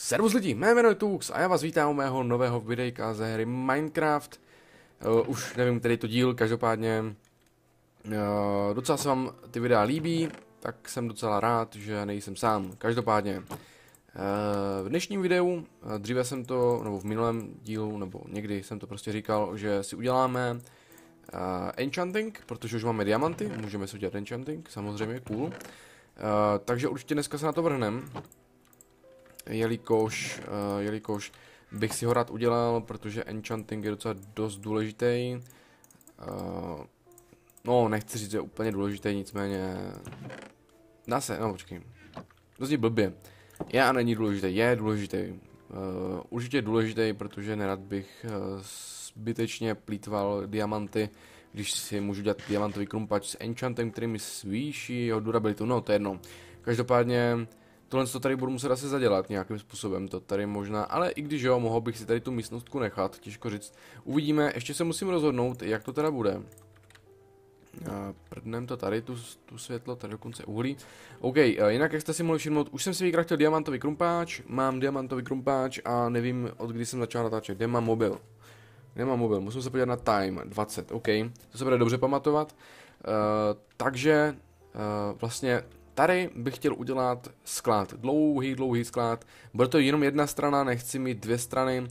Servus lidi, mé jméno je Tux a já vás vítám u mého nového videjka ze hry Minecraft. Už nevím, který to díl, každopádně docela se vám ty videa líbí, tak jsem docela rád, že nejsem sám. Každopádně v dnešním videu, dříve jsem to, nebo v minulém dílu, nebo někdy jsem to prostě říkal, že si uděláme enchanting, protože už máme diamanty, můžeme si udělat enchanting, samozřejmě, cool. Takže určitě dneska se na to vrhneme. Jelikož bych si ho rád udělal, protože enchanting je docela dost důležitý. No, nechci říct, že je úplně důležitý, nicméně... počkej. To zní blbě. Není důležitý, je důležitý. Určitě je důležitý, protože nerad bych zbytečně plýtval diamanty, když si můžu dělat diamantový krumpač s enchantem, který mi zvýší jeho durabilitu, no to je jedno. Každopádně... Tohle to tady budu muset asi zadělat nějakým způsobem, to tady možná, ale i když jo, mohl bych si tady tu místnostku nechat, těžko říct. Uvidíme, ještě se musím rozhodnout, jak to teda bude. Prdnem to tady, tu světlo, tady dokonce uhlí. OK, jinak jak jste si mohli všimnout, už jsem si vykraftil diamantový krumpáč, mám diamantový krumpáč a nevím, od kdy jsem začal natáčet, kde mám mobil. Nemám mobil, musím se podívat na time, 20, OK, to se bude dobře pamatovat. Takže vlastně... Tady bych chtěl udělat sklad, dlouhý sklad, bude to jenom jedna strana, nechci mít dvě strany,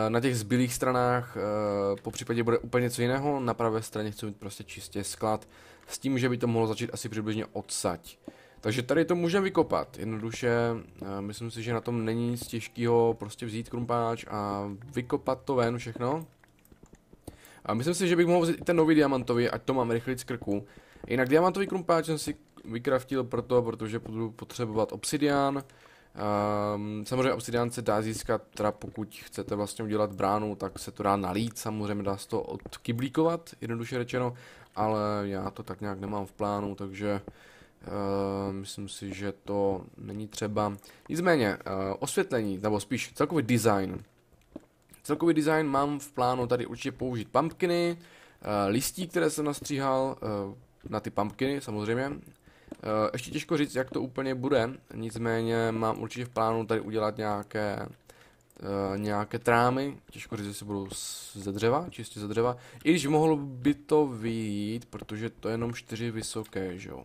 na těch zbylých stranách po případě bude úplně něco jiného, na pravé straně chci mít prostě čistě sklad, s tím, že by to mohlo začít asi přibližně odsaď. Takže tady to můžeme vykopat, jednoduše, myslím si, že na tom není nic těžkého, prostě vzít krumpáč a vykopat to ven všechno. A myslím si, že bych mohl vzít i ten nový diamantový, ať to mám rychlejc z krku. Jinak diamantový krumpáč jsem si vykraftil protože budu potřebovat obsidián. Samozřejmě obsidián se dá získat, teda pokud chcete vlastně udělat bránu, tak se to dá nalít, samozřejmě dá se to odkyblíkovat, jednoduše řečeno, ale já to tak nějak nemám v plánu, takže myslím si, že to není třeba. Nicméně, osvětlení, nebo spíš celkový design. Celkový design mám v plánu tady určitě použít pumpkiny, listí, které jsem nastříhal, na ty pumpkiny samozřejmě. Ještě těžko říct, jak to úplně bude, nicméně mám určitě v plánu tady udělat nějaké trámy, těžko říct, jestli budou ze dřeva, čistě ze dřeva, i když mohlo by to vyjít, protože to je jenom 4 vysoké, že jo.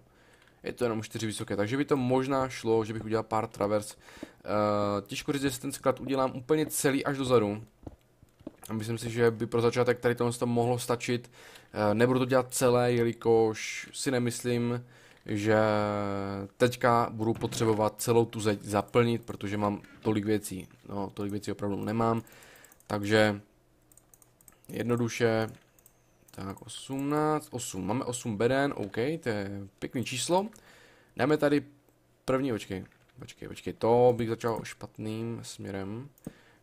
Je to jenom 4 vysoké, takže by to možná šlo, že bych udělal pár travers. Těžko říct, jestli ten sklad udělám úplně celý až dozadu. A myslím si, že by pro začátek tady to mohlo stačit. Nebudu to dělat celé, jelikož si nemyslím, že teďka budu potřebovat celou tu zeď zaplnit, protože mám tolik věcí. No, tolik věcí opravdu nemám. Takže jednoduše, tak 8, máme 8 beden, OK, to je pěkný číslo. Dáme tady první, počkej, to bych začal špatným směrem.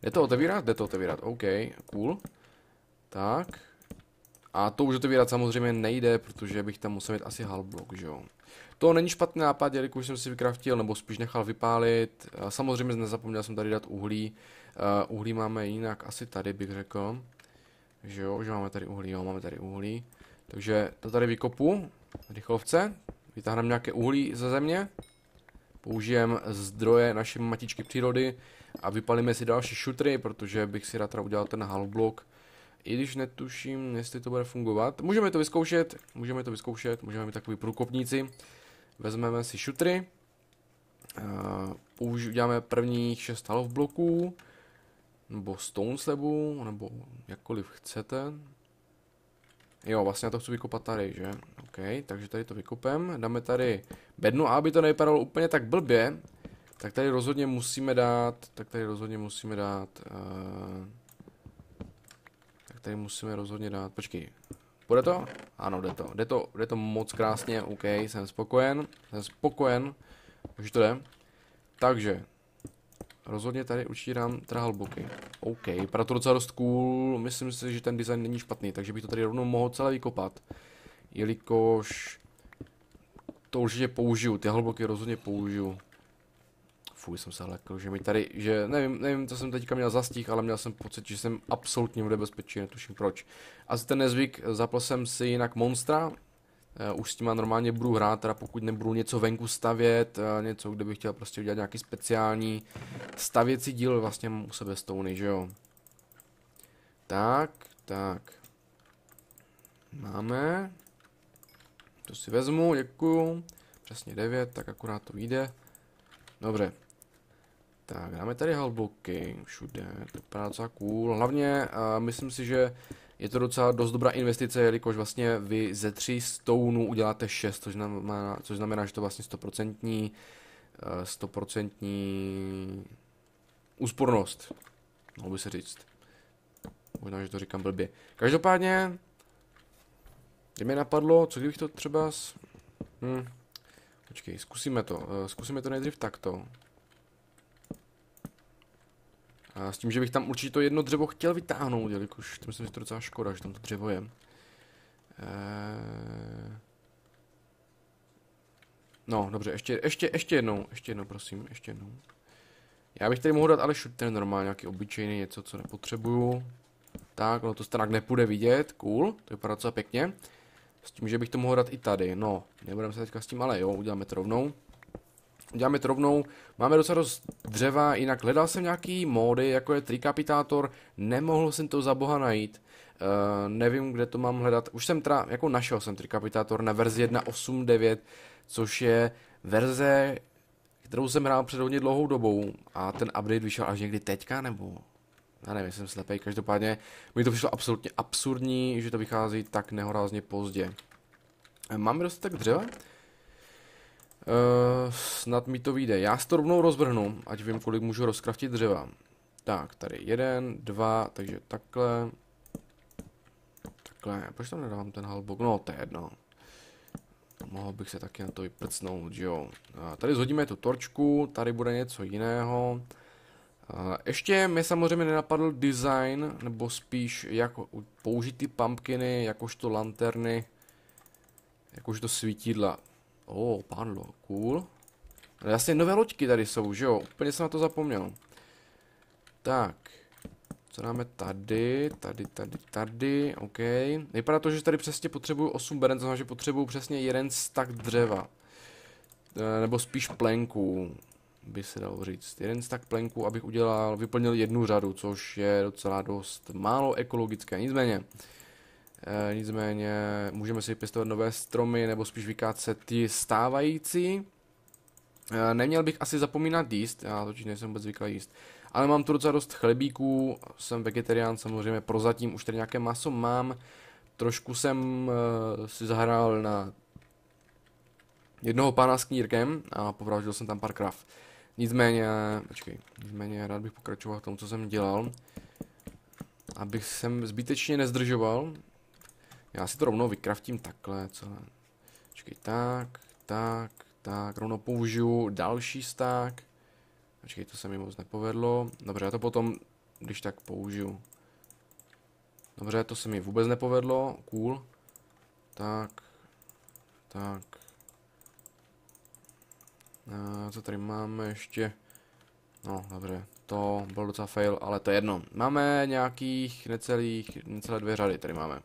Jde to otevírat? Jde to otevírat, OK, cool. Tak. A to už otevírat samozřejmě nejde, protože bych tam musel mít asi halblock, že jo. To není špatný nápad, jelikož jsem si vykraftil, nebo spíš nechal vypálit. Samozřejmě nezapomněl jsem tady dát uhlí. Uhlí máme jinak asi tady, bych řekl. Že jo, že máme tady uhlí, jo, máme tady uhlí. Takže to tady vykopu, rychlovce. Vytáhneme nějaké uhlí ze země. Použijeme zdroje naší matičky přírody a vypalíme si další šutry, protože bych si rád udělal ten halblock. I když netuším, jestli to bude fungovat. Můžeme to vyzkoušet, můžeme mít takový průkopníci. Vezmeme si šutry. Uděláme prvních 6 half bloků. Nebo stone slabu, nebo jakkoliv chcete. Jo, vlastně já to chci vykopat tady, že? OK, takže tady to vykopem. Dáme tady bednu, a aby to nevypadalo úplně tak blbě, tak tady rozhodně musíme dát, počkej, bude to? Ano, jde to moc krásně, OK, jsem spokojen, už to jde. Takže, rozhodně tady určitě dám trhalboky. OK, vypadá to docela dost cool, myslím si, že ten design není špatný, takže bych to tady rovnou mohl celé vykopat. Jelikož to určitě použiju, ty halbloky rozhodně použiju. Fuj, jsem se lekl, že mi tady, že nevím, co jsem teďka měl za stih, ale měl jsem pocit, že jsem absolutně v nebezpečí, netuším proč. Asi ten nezvyk, zapl jsem si jinak monstra, Už s těma normálně budu hrát, teda pokud nebudu něco venku stavět, něco, kde bych chtěl prostě udělat nějaký speciální stavěcí díl, vlastně u sebe stony, že jo. Tak. Máme. To si vezmu, děkuju. Přesně 9, tak akorát to vyjde. Dobře. Tak, dáme tady halbloky všude, to vypadá docela cool. Hlavně myslím si, že je to docela dost dobrá investice, jelikož vlastně vy ze 3 stoneů uděláte 6, což znamená, že to vlastně 100% úspornost, mohl by se říct. Možná, že to říkám blbě. Každopádně, kde mi napadlo, co kdybych to třeba... Počkej, zkusíme to nejdřív takto. A s tím, že bych tam určitě to jedno dřevo chtěl vytáhnout, jelikož myslím, že to je docela škoda, že tam to dřevo je. No, dobře, ještě jednou, prosím, ještě jednou. Já bych tady mohl dát ale shooter normálně, nějaký obyčejný, něco, co nepotřebuju. Tak, ono to stran nepůjde vidět, cool, to vypadá docela pěkně. S tím, že bych to mohl dát i tady, no, nebudeme se teďka s tím, ale jo, uděláme to rovnou. Máme docela dost dřeva, jinak hledal jsem nějaký módy, jako je Trikapitátor, nemohl jsem to za boha najít. Nevím, kde to mám hledat, už jsem teda, jako našel jsem Trikapitátor na verzi 1.8.9, což je verze, kterou jsem hrál před hodně dlouhou dobou a ten update vyšel až někdy teďka, nebo... Já nevím, jsem slepej, každopádně mi to přišlo absolutně absurdní, že to vychází tak nehorázně pozdě. Máme dostatek dřeva? Snad mi to vyjde. Já si to rovnou rozvrhnu, ať vím, kolik můžu rozkraftit dřeva. Tak, tady 1, 2, takže takhle. Proč tam nedávám ten halbok? No, to je jedno. Mohl bych se taky na to vyprcnout, že jo. Tady zhodíme tu torčku, tady bude něco jiného. Ještě mi samozřejmě nenapadl design, nebo spíš jak použít ty pumpkiny, jakožto lanterny, jakožto svítidla. Padlo, cool. Ale jasně nové loďky tady jsou, že jo, úplně jsem na to zapomněl. Tak, co dáme tady, ok. Vypadá to, že tady přesně potřebuju 8 beren, to znamená, že potřebuju přesně 1 stack dřeva. Nebo spíš plenků, by se dalo říct. 1 stack plenků, abych vyplnil 1 řadu, což je docela dost málo ekologické, nicméně můžeme si pěstovat nové stromy, nebo spíš vykácet ty stávající. Neměl bych asi zapomínat jíst, já totiž nejsem vůbec zvyklý jíst. Ale mám tu docela dost chlebíků, jsem vegetarián samozřejmě, prozatím už tady nějaké maso mám. Trošku jsem si zahrál na jednoho pána s knírkem a povraždil jsem tam pár krav. Nicméně rád bych pokračoval v tom, co jsem dělal. Abych sem zbytečně nezdržoval. Já si to rovnou vykraftím takhle, celé. Počkej, tak, rovnou použiju další stack. Počkej, to se mi moc nepovedlo. Dobře, já to potom, když tak použiju. Dobře, to se mi vůbec nepovedlo, cool. Tak. Co tady máme ještě? No, dobře, to byl docela fail, ale to je jedno. Máme nějakých necelé 2 řady, tady máme.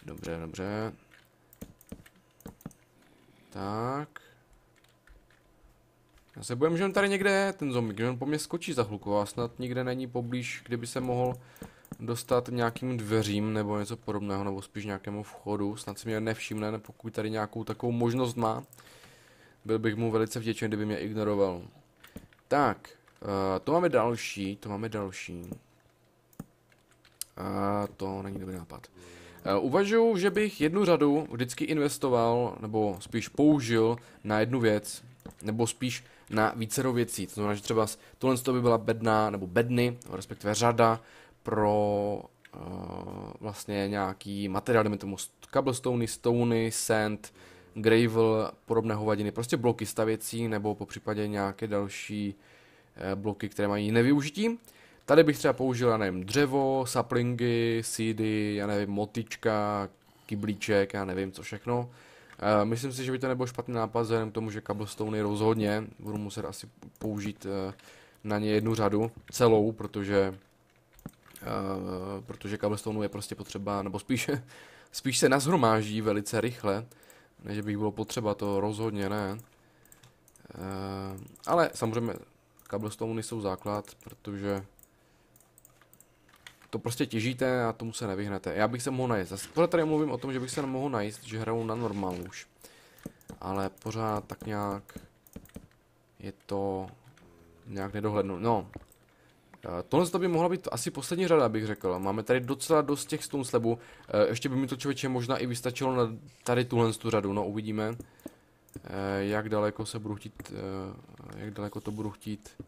Dobře. Tak. Já se bojím, že on tady někde ten zombie, že on po mně skočí za chvilku a snad nikde není poblíž, kde by se mohl dostat nějakým dveřím nebo něco podobného, nebo spíš nějakému vchodu. Snad si mě nevšimne, pokud tady nějakou takovou možnost má. Byl bych mu velice vděčen, kdyby mě ignoroval. Tak, to máme další. To není dobrý nápad. Uvažuji, že bych 1 řadu vždycky investoval, nebo spíš použil na 1 věc, nebo spíš na vícero věcí. To znamená, že třeba tohle by byla bedna, nebo bedny, respektive řada pro vlastně nějaký materiál, dejme tomu cobblestony, stony, sand, gravel, podobné hovadiny, prostě bloky stavěcí, nebo po případě nějaké další bloky, které mají jiné využití. Tady bych třeba použil, já nevím, dřevo, saplingy, seedy, já nevím, motička, kyblíček, já nevím, co všechno. Myslím si, že by to nebyl špatný nápad, vzhledem k tomu, že cobblestone rozhodně budu muset asi použít na ně 1 řadu, celou, protože cobblestone je prostě potřeba, nebo spíš se nashromáždí velice rychle. Ne, že bych bylo potřeba, to rozhodně ne. Ale samozřejmě cobblestone jsou základ, protože to prostě těžíte a tomu se nevyhnete. Já bych se mohl najíst. Zase pořád tady mluvím o tom, že bych se nemohl najíst, že hraju na normálu už. Ale pořád tak nějak je to nějak nedohlednu. No. Tohle by mohla být asi poslední řada, bych řekl. Máme tady docela dost těch stone slabů. Ještě by mi to člověče možná i vystačilo na tady tuhle řadu. No, uvidíme. Jak daleko se budu chtít, jak daleko to budu chtít.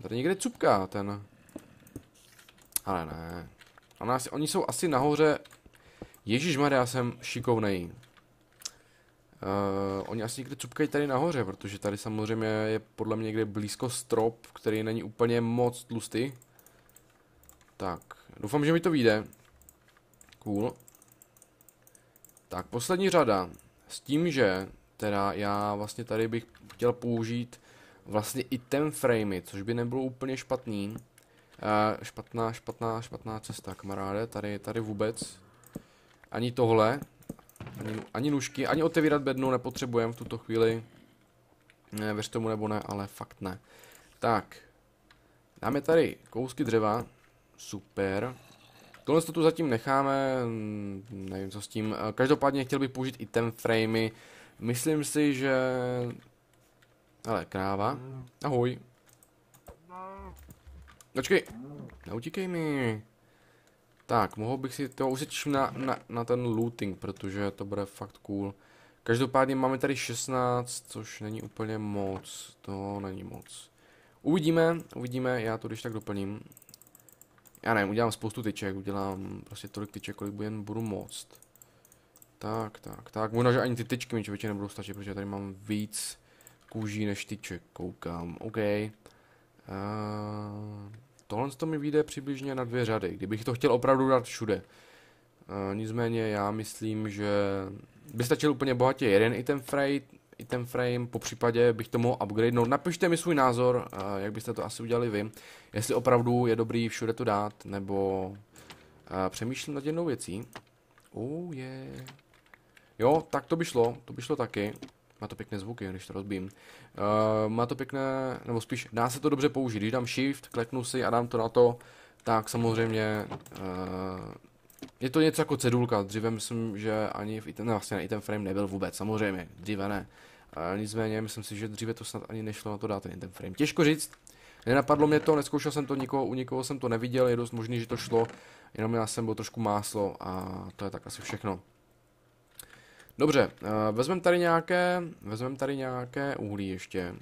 Tady někde cupká ten. Ale ne. Oni jsou asi nahoře. Ježišmarja, já jsem šikovnej. Oni asi někde cupkají tady nahoře, protože tady samozřejmě je podle mě někde blízko strop, který není úplně moc tlustý. Tak, doufám, že mi to vyjde. Cool. Tak, poslední řada. S tím, že teda já vlastně tady bych chtěl použít vlastně i ten framey, což by nebylo úplně špatný. Špatná cesta, kamaráde, tady vůbec. Ani tohle, ani nůžky, ani otevírat bednu nepotřebujeme v tuto chvíli. Ne, věř tomu nebo ne, ale fakt ne. Tak, dáme tady kousky dřeva, super. Tohle tu zatím necháme, nevím co s tím. Každopádně chtěl bych použít i ten framey. Myslím si, že... Ale kráva, ahoj. Počkej, neutíkej mi. Tak, mohl bych si to už se těším na ten looting, protože to bude fakt cool. Každopádně máme tady 16, což není úplně moc, to není moc. Uvidíme, já to když tak doplním. Já nevím, udělám spoustu tyček, udělám prostě tolik tyček, kolik budu moct. Tak, možná, že ani ty tyčky mi člověče nebudou stačit, protože tady mám víc kůží než tyček, koukám, OK. Tohle to mi vyjde přibližně na 2 řady, kdybych to chtěl opravdu dát všude. Nicméně já myslím, že by stačil úplně bohatě jeden item frame, po případě bych to mohl upgradenout. Napište mi svůj názor, jak byste to asi udělali vy. Jestli opravdu je dobrý všude to dát, nebo přemýšlím nad jednou věcí. Oh yeah. Jo, tak to by šlo taky. Má to pěkné zvuky, když to rozbím. Má to pěkné, nebo spíš dá se to dobře použít. Když dám shift, kleknu si a dám to na to, tak samozřejmě je to něco jako cedulka. Dříve myslím, že ani vlastně item frame nebyl vůbec, samozřejmě, dříve ne. Nicméně myslím si, že dříve to snad ani nešlo na to dát ten item frame. Těžko říct, nenapadlo mě to, neskoušel jsem to u nikoho jsem to neviděl, je dost možný, že to šlo, jenom já jsem byl trošku máslo a to je tak asi všechno. Dobře, vezmeme tady nějaké uhlí ještě.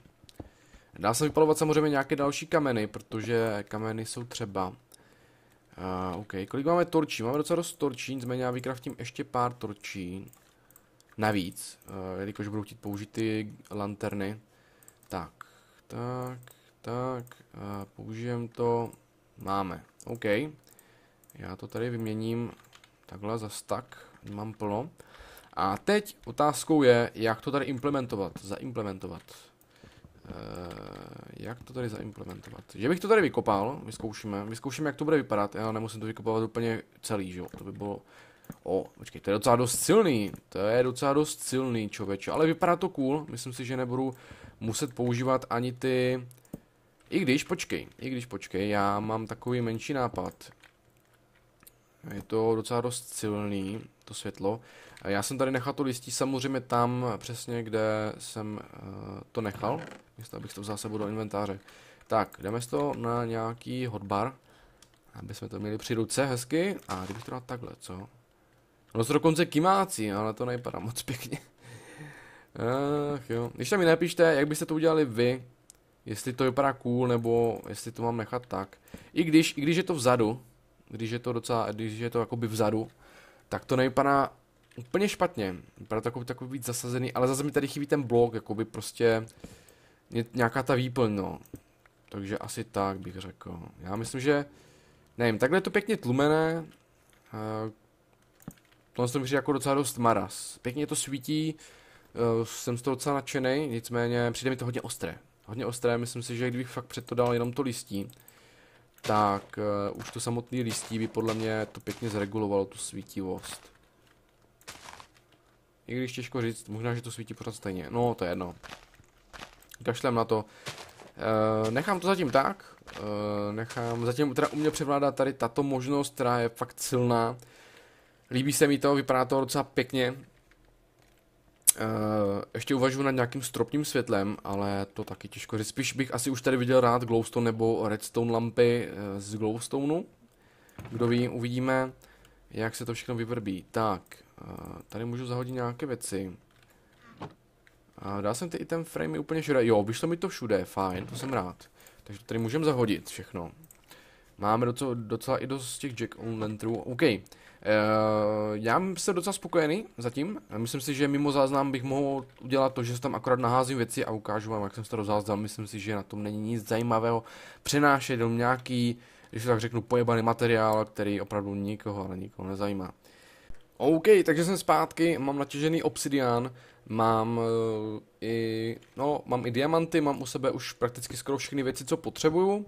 Dá se vypalovat samozřejmě nějaké další kameny, protože kameny jsou třeba. OK, kolik máme torčí? Máme docela dost torčí, nicméně já vykraftím ještě pár torčí. Navíc, jelikož budu chtít použít ty lanterny. Tak, použijem to. Máme, OK. Já to tady vyměním takhle za stack, mám plno. A teď otázkou je, jak to tady zaimplementovat. Jak to tady zaimplementovat? Že bych to tady vykopal, vyzkoušíme, jak to bude vypadat. Já nemusím to vykopávat úplně celý, že jo? To by bylo... počkej, to je docela dost silný, člověče, ale vypadá to cool. Myslím si, že nebudu muset používat ani ty... I když počkej, já mám takový menší nápad. Je to docela dost silný, to světlo. Já jsem tady nechal to listí samozřejmě tam přesně, kde jsem to nechal. Myslím, abych to vzal sebou do inventáře. Tak, jdeme to na nějaký hotbar, aby jsme to měli při ruce hezky. A kdybych to dal takhle, co? No to dokonce kymácí, ale to nevypadá moc pěkně. Ach jo. Když tam mi napíšte, jak byste to udělali vy, jestli to vypadá cool, nebo jestli to mám nechat tak. I když je to vzadu, když je to jakoby vzadu, tak to nevypadá úplně špatně. Vypadá takový víc zasazený, ale zase mi tady chybí ten blok, jakoby prostě nějaká ta výplň, no. Takže asi tak bych řekl. Já myslím, že, nevím, takhle je to pěkně tlumené. Tohle to mi přijde jako docela dost maras. Pěkně to svítí, jsem z toho docela nadšenej, nicméně přijde mi to hodně ostré. Hodně ostré, myslím si, že kdybych fakt před to dal jenom to listí, tak už to samotný listí by podle mě to pěkně zregulovalo tu svítivost. I když těžko říct, možná, že to svítí pořád stejně. No, to je jedno. Kašlem na to. Nechám to zatím tak. Zatím teda u mě převládá tady tato možnost, která je fakt silná. Líbí se mi to, vypadá to docela pěkně. Ještě uvažuji nad nějakým stropním světlem, ale to taky těžko říct. Spíš bych asi už tady viděl rád glowstone nebo redstone lampy z glowstoneu. Kdo ví, uvidíme, jak se to všechno vyvrbí. Tak, tady můžu zahodit nějaké věci. Dal jsem ty item framey úplně všude. Jo, vyšlo mi to všude, fajn, to jsem rád. Takže tady můžeme zahodit všechno. Máme docela i dost těch jack-o'-lanternů. OK. Já jsem docela spokojený zatím. Myslím si, že mimo záznam bych mohl udělat to, že se tam akorát naházím věci a ukážu vám, jak jsem se to rozházel. Myslím si, že na tom není nic zajímavého. Přenášet jenom nějaký, když to tak řeknu, pojebaný materiál, který opravdu nikoho, ale nikoho nezajímá. OK, takže jsem zpátky, mám natěžený obsidian, mám i diamanty, mám u sebe už prakticky skoro všechny věci, co potřebuju.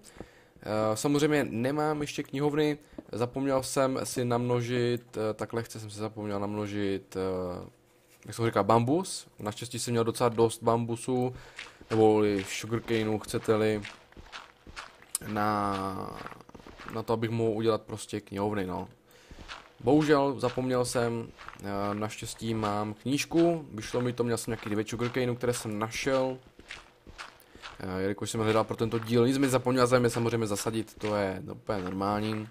Samozřejmě nemám ještě knihovny, zapomněl jsem si namnožit, tak lehce jsem si zapomněl namnožit, jak jsem říkal, bambus. Naštěstí jsem měl docela dost bambusu, nebo sugarcaneu, chcete-li, na to, abych mohl udělat prostě knihovny, no. Bohužel zapomněl jsem, naštěstí mám knížku, vyšlo mi to, měl jsem nějaký 9 sugarcaneu, které jsem našel. Jelikož jsem hledal pro tento díl, nic mi zapomněl jsem je samozřejmě zasadit, to je úplně normální.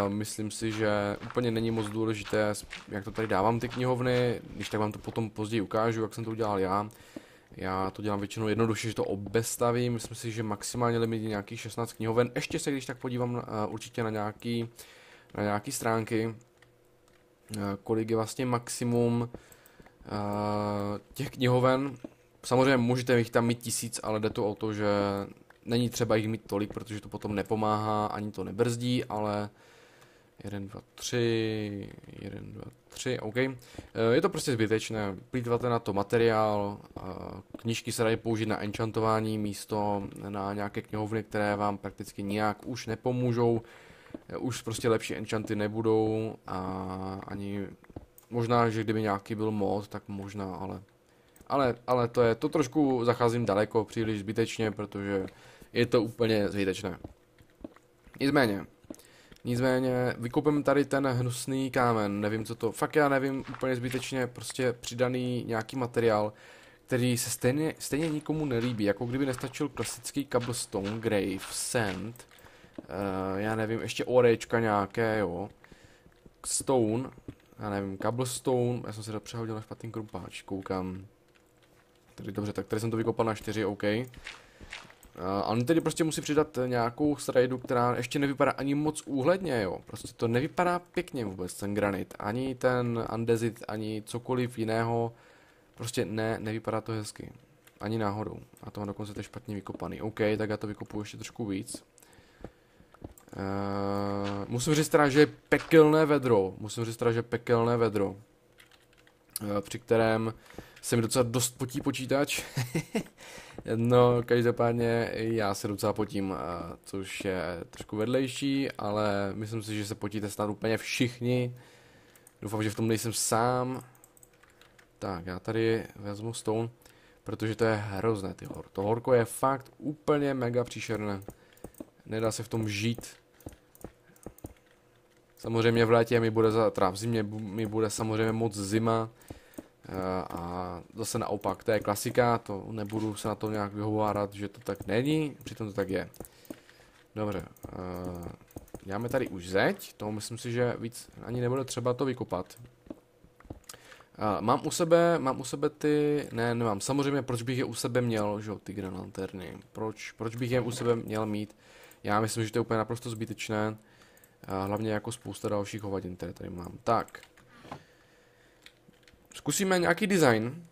Myslím si, že úplně není moc důležité, jak to tady dávám ty knihovny, když tak vám to potom později ukážu, jak jsem to udělal já. Já to dělám většinou jednoduše, že to obestavím, myslím si, že maximálně limit je nějakých 16 knihoven. Ještě se když tak podívám určitě na nějaký stránky, kolik je vlastně maximum těch knihoven. Samozřejmě můžete jich tam mít 1000, ale jde to o to, že není třeba jich mít tolik, protože to potom nepomáhá, ani to nebrzdí, ale 1, 2, 3, 1, 2, 3, OK. Je to prostě zbytečné, plýtváte na to materiál, knížky se dají použít na enchantování místo na nějaké knihovny, které vám prakticky nijak už nepomůžou, už prostě lepší enchanty nebudou a ani možná, že kdyby nějaký byl mod, tak možná, ale to trošku zacházím daleko, příliš zbytečně, protože je to úplně zbytečné. Nicméně, vykopím tady ten hnusný kámen, nevím co to, fakt já nevím, úplně zbytečně, prostě přidaný nějaký materiál, který se stejně nikomu nelíbí, jako kdyby nestačil klasický cobblestone, grave, sand, já nevím, ještě orečka nějaké, jo, stone, já nevím, cobblestone, já jsem se přehodil na špatný krumpáč, koukám. Tady dobře, tak tady jsem to vykopal na 4, OK. Ale tady prostě musí přidat nějakou srajdu, která ještě nevypadá ani moc úhledně, jo. Prostě to nevypadá pěkně vůbec, ten granit. Ani ten andezit, ani cokoliv jiného. Prostě nevypadá to hezky. Ani náhodou. A to má dokonce to špatně vykopaný. OK, tak já to vykopuji ještě trošku víc. Musím říct teda, že je pekelné vedro. Při kterém se mi docela dost potí počítač. No, každopádně já se docela potím, což je trošku vedlejší, ale myslím si, že se potíte snad úplně všichni. Doufám, že v tom nejsem sám. Tak, já tady vezmu stone, protože to je hrozné, ty hor. To horko je fakt úplně mega příšerné. Nedá se v tom žít. Samozřejmě v létě mi bude, v zimě mi bude samozřejmě moc zima. A zase naopak, to je klasika, to nebudu se na to nějak vyhovárat, že to tak není, přitom to tak je. Dobře, děláme tady už zeď, to myslím si, že víc ani nebude třeba to vykopat. Mám u sebe ty, nemám, samozřejmě proč bych je u sebe měl, že jo, ty Green Lanterny, proč bych je u sebe měl mít, já myslím, že to je úplně naprosto zbytečné, hlavně jako spousta dalších hovadin, které tady mám. Tak. Zkusíme nějaký design.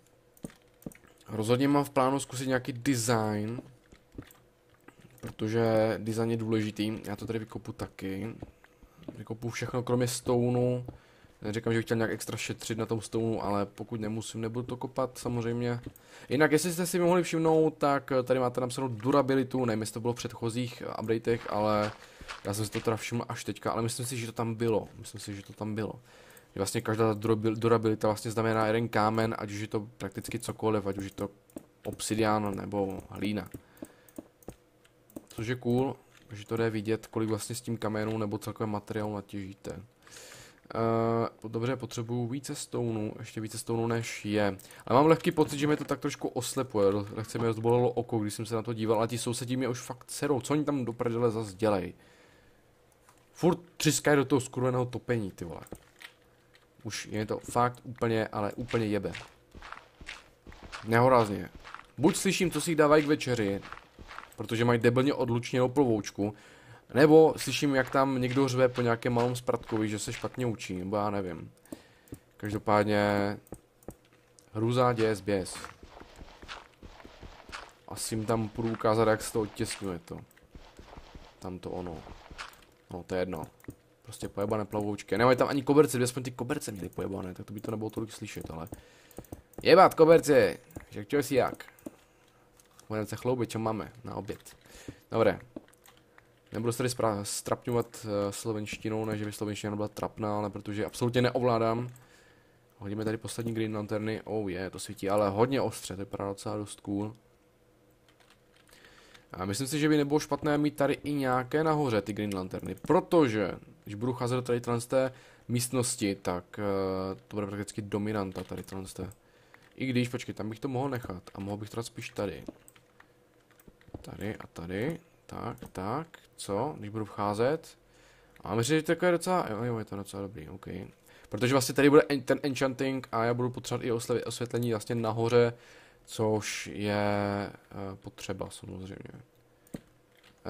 Rozhodně mám v plánu zkusit nějaký design. Protože design je důležitý. Já to tady vykopu taky. Vykopu všechno kromě stoneu. Neříkám, že bych chtěl nějak extra šetřit na tom stoneu, ale pokud nemusím, nebudu to kopat samozřejmě. Jinak, jestli jste si mohli všimnout, tak tady máte napsanou durabilitu. Nevím, jestli to bylo v předchozích updatech, ale já jsem si to teda všiml až teďka, ale myslím si, že to tam bylo. Vlastně každá durabilita vlastně znamená jeden kámen, ať už je to prakticky cokoliv, ať už je to obsidian nebo hlína. Což je cool, že to jde vidět, kolik vlastně s tím kamenů nebo celkovým materiálu natěžíte. Dobře, potřebuju více stoneů, ještě více stoneů než je. Ale mám lehký pocit, že mě to tak trošku oslepuje, lehce mi rozbolelo oko, když jsem se na to díval, a ti sousedí mě už fakt serou, co oni tam do prdele zase dělají? Furt třiskají do toho skurveného topení, ty vole. Už je to fakt úplně, ale úplně jebe. Nehorázně. Buď slyším, co si dávají k večeři, protože mají debilně odlučněnou plovoučku, nebo slyším, jak tam někdo řve po nějakém malém spratkovi, že se špatně učí, nebo já nevím. Každopádně hrůza, děs, běs. Asi jim tam půjdu ukázat, jak se to odtěsňuje to. Tam to ono. No, to je jedno. Prostě pojebané plavoučky. Nemají tam ani koberce, aspoň ty koberce měly pojebané, tak to by to nebylo tolik slyšet, ale... Jebat koberce! Řekl si jak? Budeme se chloubit, co máme na oběd. Dobré. Nebudu se tady strapňovat slovenštinou, ne že by slovenština nebyla trapná, ale protože absolutně neovládám. Hodíme tady poslední green lanterny. Oh je, to svítí, ale hodně ostře, to vypadá docela dost cool. A myslím si, že by nebylo špatné mít tady i nějaké nahoře ty green lanterny, protože když budu cházet do tady té místnosti, tak to bude prakticky dominanta tady té. I když, počkej, tam bych to mohl nechat a mohl bych to dát spíš tady. Tady a tady. Tak, co? Když budu vcházet. A myslím, že to je docela, jo, je to docela dobrý, ok. Protože vlastně tady bude ten enchanting a já budu potřebovat i osvětlení vlastně nahoře, což je potřeba samozřejmě.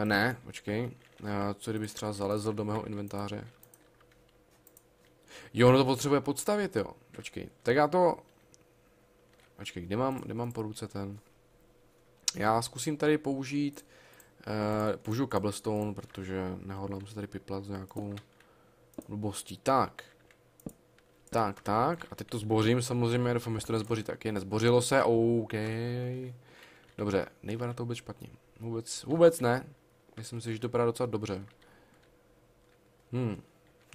Ne, počkej. Co kdybys třeba zalezl do mého inventáře? Jo, no to potřebuje podstavit, jo. Počkej, tak já to... Počkej, kde mám po ruce ten? Já zkusím tady použít... použiju cobblestone, protože nehodlám se tady piplat s nějakou blbostí. Tak. A teď to zbořím samozřejmě, doufám, že to nezboří taky. Nezbořilo se, OK. Dobře, nejde na to vůbec špatně. Vůbec ne. Myslím si, že to vypadá docela dobře.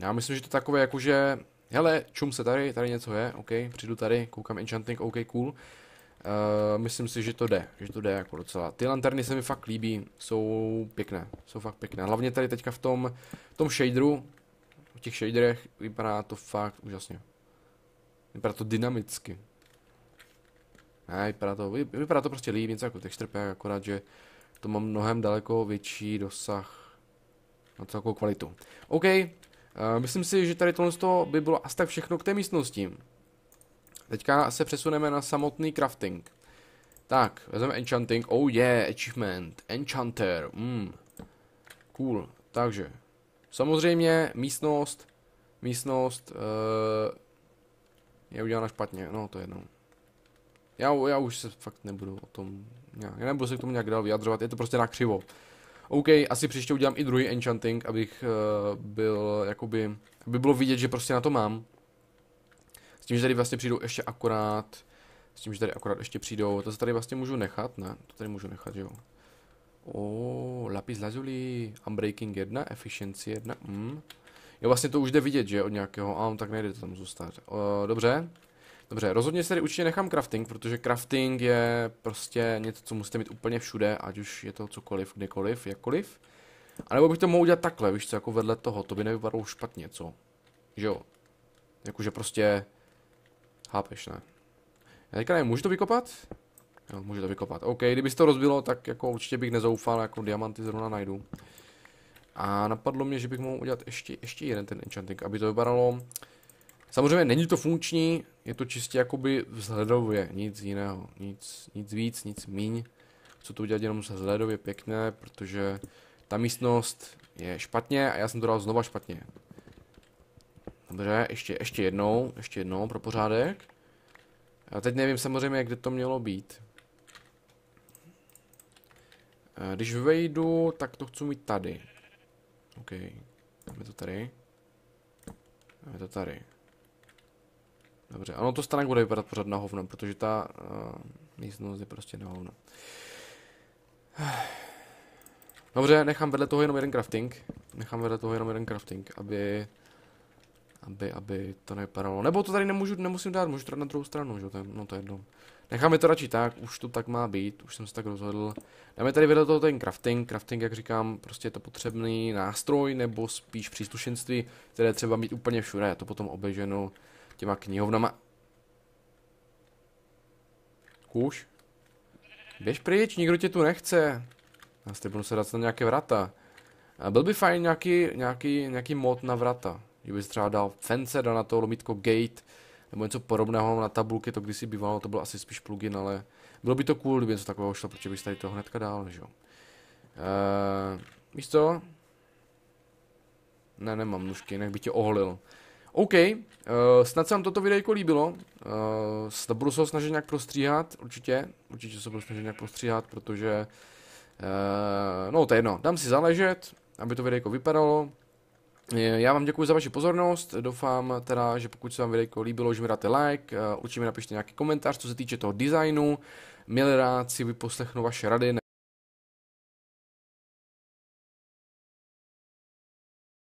Já myslím, že to takové jakože... Hele, čum se tady něco je, OK, přijdu tady, koukám enchanting, OK, cool. Myslím si, že to jde jako docela. Ty lanterny se mi fakt líbí, jsou fakt pěkné. Hlavně tady teďka v tom shaderu, v těch shaderech vypadá to fakt úžasně. Vypadá to dynamicky. Ne, vypadá to prostě líp, něco jako texture pack, akorát, že to má mnohem daleko větší dosah na celkovou kvalitu. OK, myslím si, že tady tohle by bylo asi tak všechno k té místnosti. Teďka se přesuneme na samotný crafting. Tak, vezmeme enchanting. Oh yeah, achievement. Enchanter. Cool. Takže, samozřejmě místnost je udělána špatně. No, to je jedno. Já už se fakt nebudu o tom nějak, já nebudu se k tomu nějak dál vyjadřovat, je to prostě nakřivo. OK, asi příště udělám i druhý enchanting, abych byl jakoby, aby bylo vidět, že prostě na to mám. S tím, že tady vlastně přijdou ještě akorát, to se tady vlastně můžu nechat, ne? To tady můžu nechat, jo. Lapis lazuli, unbreaking 1, efficiency 1, Jo, vlastně to už jde vidět, že od nějakého, tak nejde to tam zůstat. Dobře, rozhodně se tady určitě nechám crafting, protože crafting je prostě něco, co musíte mít úplně všude, ať už je to cokoliv, kdekoliv, jakkoliv. A nebo bych to mohl udělat takhle, víš co, jako vedle toho, to by nevypadalo špatně, co? Že jo? Jakože prostě... Chápeš, ne? Já teďka nevím, můžu to vykopat? Jo, můžu to vykopat. OK, kdyby se to rozbilo, tak jako určitě bych nezoufal, jako diamanty zrovna najdu. A napadlo mě, že bych mohl udělat ještě jeden ten enchanting, aby to vypadalo... Samozřejmě není to funkční, je to čistě jakoby vzhledově, nic jiného, nic víc, nic míň. Chci to udělat jenom vzhledově pěkné, protože ta místnost je špatně a já jsem to dal znova špatně. Dobře, ještě jednou pro pořádek. A teď nevím samozřejmě, kde to mělo být. Když vejdu, tak to chci mít tady. OK, dáme to tady. Dobře, ano, to stánek bude vypadat pořád na hovno, protože ta místnost je prostě na hovno. Dobře, nechám vedle toho jenom jeden crafting, aby aby to nevypadalo. Nebo to tady nemusím dát, můžu to dát na druhou stranu, že? No to je jedno. Necháme to radši tak, už to tak má být, už jsem se tak rozhodl. Dáme tady vedle toho ten crafting, jak říkám, prostě je to potřebný nástroj, nebo spíš příslušenství, které třeba mít úplně všude, já to potom oběženu těma knihovnama. Kůž? Běž pryč, nikdo tě tu nechce. Já si budu se dát na nějaké vrata. A byl by fajn nějaký mod na vrata. Že bys třeba dal fence, dal na to lomítko gate, nebo něco podobného na tabulky, to kdysi bývalo, to byl asi spíš plugin, ale bylo by to cool, kdyby něco takového šlo, protože bys tady to hnedka dál, že jo. Víš co? Ne, nemám nůžky, jinak bych tě oholil. OK, snad se vám toto videjko líbilo, budu se ho snažit nějak prostříhat, určitě se budu snažit nějak prostříhat, protože, no to je jedno, dám si záležet, aby to videjko vypadalo. Já vám děkuji za vaši pozornost, doufám teda, že pokud se vám videjko líbilo, že mi dáte like, určitě mi napište nějaký komentář, co se týče toho designu, milé rád si vyposlechnu vaše rady.